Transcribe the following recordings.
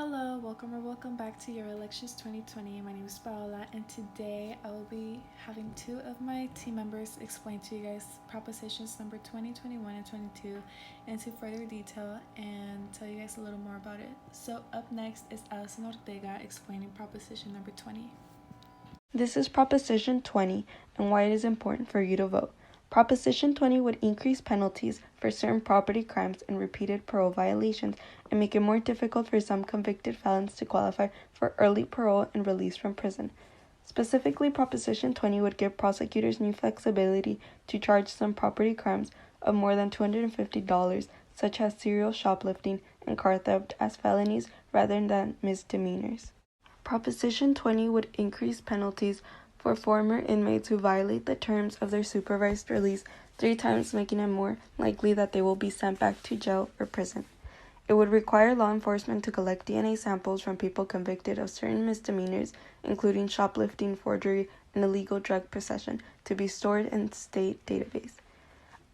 Hello, welcome back to Your Elections 2020. My name is Paola, and today I will be having two of my team members explain to you guys propositions number 20, 21, and 22 into further detail and tell you guys a little more about it. So, up next is Alison Ortega explaining proposition number 20. This is Proposition 20 and why it is important for you to vote. Proposition 20 would increase penalties for certain property crimes and repeated parole violations and make it more difficult for some convicted felons to qualify for early parole and release from prison. Specifically, Proposition 20 would give prosecutors new flexibility to charge some property crimes of more than $250, such as serial shoplifting and car theft, as felonies rather than misdemeanors. Proposition 20 would increase penalties for former inmates who violate the terms of their supervised release 3 times, making it more likely that they will be sent back to jail or prison. It would require law enforcement to collect DNA samples from people convicted of certain misdemeanors, including shoplifting, forgery, and illegal drug possession, to be stored in state database.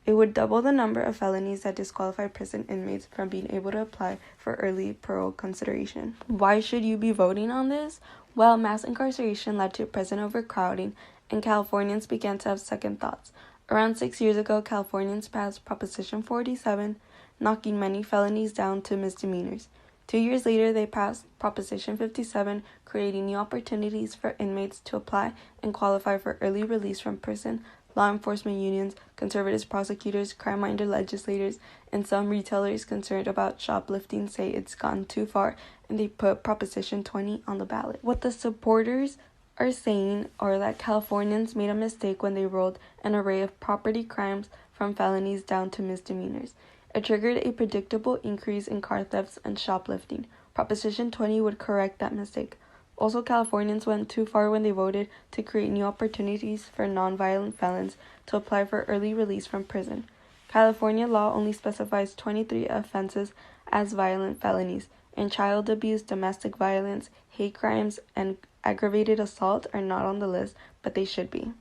It would double the number of felonies that disqualify prison inmates from being able to apply for early parole consideration. Why should you be voting on this? Well, mass incarceration led to prison overcrowding, and Californians began to have second thoughts. Around 6 years ago, Californians passed Proposition 47, knocking many felonies down to misdemeanors. 2 years later, they passed Proposition 57, creating new opportunities for inmates to apply and qualify for early release from prison. Law enforcement unions, conservative prosecutors, crime-minded legislators, and some retailers concerned about shoplifting say it's gone too far, and they put Proposition 20 on the ballot. What the supporters are saying are that Californians made a mistake when they rolled an array of property crimes from felonies down to misdemeanors. It triggered a predictable increase in car thefts and shoplifting. Proposition 20 would correct that mistake. Also, Californians went too far when they voted to create new opportunities for nonviolent felons to apply for early release from prison. California law only specifies 23 offenses as violent felonies, and child abuse, domestic violence, hate crimes, and aggravated assault are not on the list, but they should be.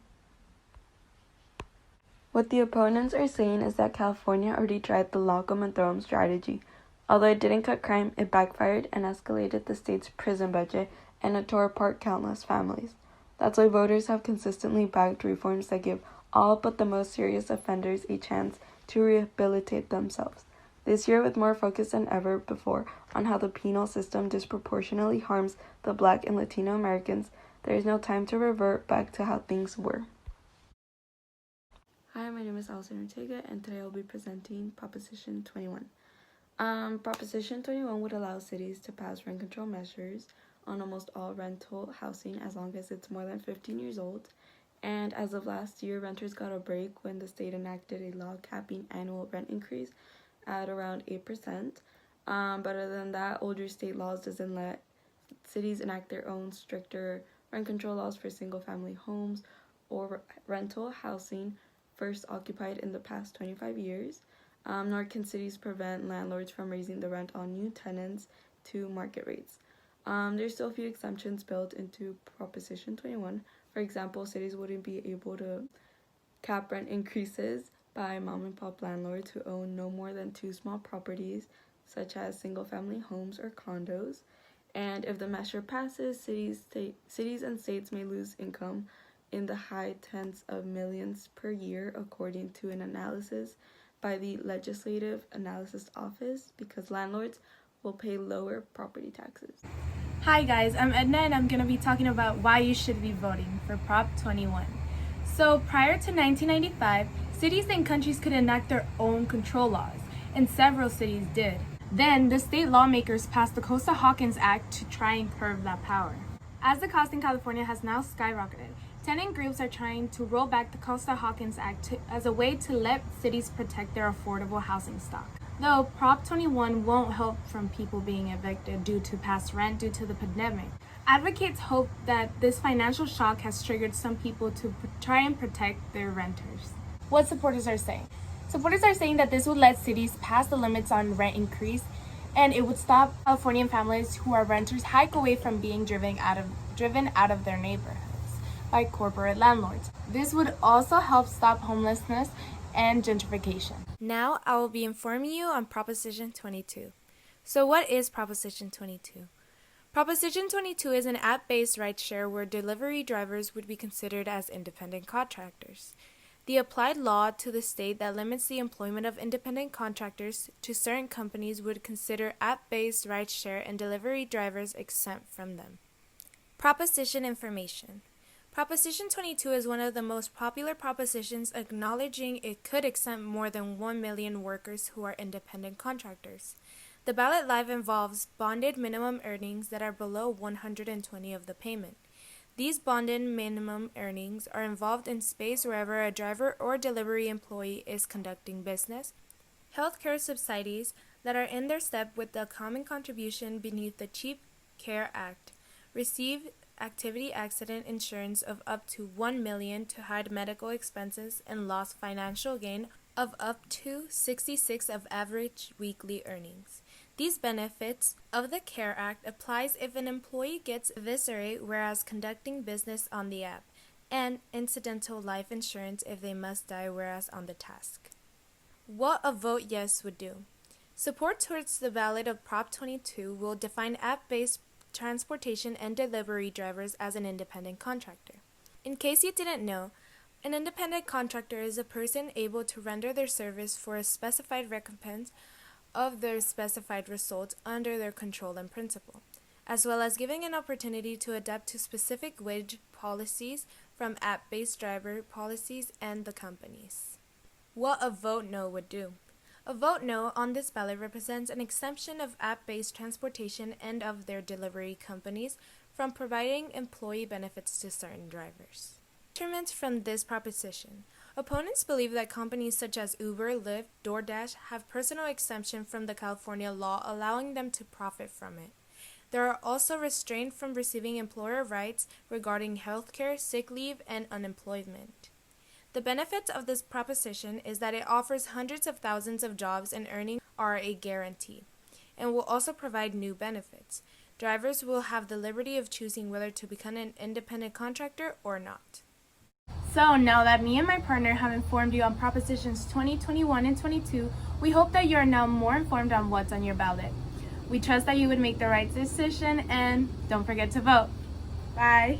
What the opponents are saying is that California already tried the lock 'em and throw 'em strategy. Although it didn't cut crime, it backfired and escalated the state's prison budget, and it tore apart countless families. That's why voters have consistently backed reforms that give all but the most serious offenders a chance to rehabilitate themselves. This year, with more focus than ever before on how the penal system disproportionately harms the Black and Latino Americans, there is no time to revert back to how things were. Hi, my name is Alison Ortega, and today I'll be presenting Proposition 21. Proposition 21 would allow cities to pass rent control measures on almost all rental housing as long as it's more than 15 years old. And as of last year, renters got a break when the state enacted a law capping annual rent increase at around 8%. But other than that, older state laws doesn't let cities enact their own stricter rent control laws for single-family homes or rental housing first occupied in the past 25 years. Nor can cities prevent landlords from raising the rent on new tenants to market rates. There's still a few exemptions built into Proposition 21. For example, cities wouldn't be able to cap rent increases by mom-and-pop landlords who own no more than 2 small properties, such as single-family homes or condos. And if the measure passes, cities and states may lose income in the high tens of millions per year, according to an analysis by the Legislative Analysis Office, because landlords will pay lower property taxes. Hi guys, I'm Edna and I'm going to be talking about why you should be voting for Prop 21. So prior to 1995, cities and countries could enact their own control laws, and several cities did. Then the state lawmakers passed the Costa-Hawkins Act to try and curb that power. As the cost in California has now skyrocketed, tenant groups are trying to roll back the Costa-Hawkins Act as a way to let cities protect their affordable housing stock. Though Prop 21 won't help from people being evicted due to past rent due to the pandemic, advocates hope that this financial shock has triggered some people to try and protect their renters. What supporters are saying? Supporters are saying that this would let cities pass the limits on rent increase, and it would stop Californian families who are renters hike away from being driven out of their neighborhoods by corporate landlords. This would also help stop homelessness and gentrification. Now I will be informing you on Proposition 22. So what is Proposition 22? Proposition 22 is an app-based rideshare where delivery drivers would be considered as independent contractors. The applied law to the state that limits the employment of independent contractors to certain companies would consider app-based rideshare and delivery drivers exempt from them. Proposition information. Proposition 22 is one of the most popular propositions, acknowledging it could exempt more than 1 million workers who are independent contractors. The ballot live involves bonded minimum earnings that are below 120 of the payment. These bonded minimum earnings are involved in space wherever a driver or delivery employee is conducting business, healthcare subsidies that are in their step with the common contribution beneath the Cheap Care Act, receive activity accident insurance of up to $1 million to hide medical expenses and lost financial gain of up to 66 of average weekly earnings. These benefits of the CARE Act applies if an employee gets eviscerate whereas conducting business on the app, and incidental life insurance if they must die whereas on the task. What a vote yes would do. Support towards the ballot of Prop 22 will define app-based transportation and delivery drivers as an independent contractor. In case you didn't know, an independent contractor is a person able to render their service for a specified recompense of their specified results under their control and principle, as well as giving an opportunity to adapt to specific wage policies from app-based driver policies and the companies. What a vote no would do. A vote no on this ballot represents an exemption of app-based transportation and of their delivery companies from providing employee benefits to certain drivers. Detriments from this proposition. Opponents believe that companies such as Uber, Lyft, DoorDash have personal exemption from the California law, allowing them to profit from it. They are also restrained from receiving employer rights regarding healthcare, sick leave, and unemployment. The benefits of this proposition is that it offers hundreds of thousands of jobs and earnings are a guarantee, and will also provide new benefits. Drivers will have the liberty of choosing whether to become an independent contractor or not. So now that me and my partner have informed you on Propositions 20, 21, and 22, we hope that you are now more informed on what's on your ballot. We trust that you would make the right decision, and don't forget to vote. Bye.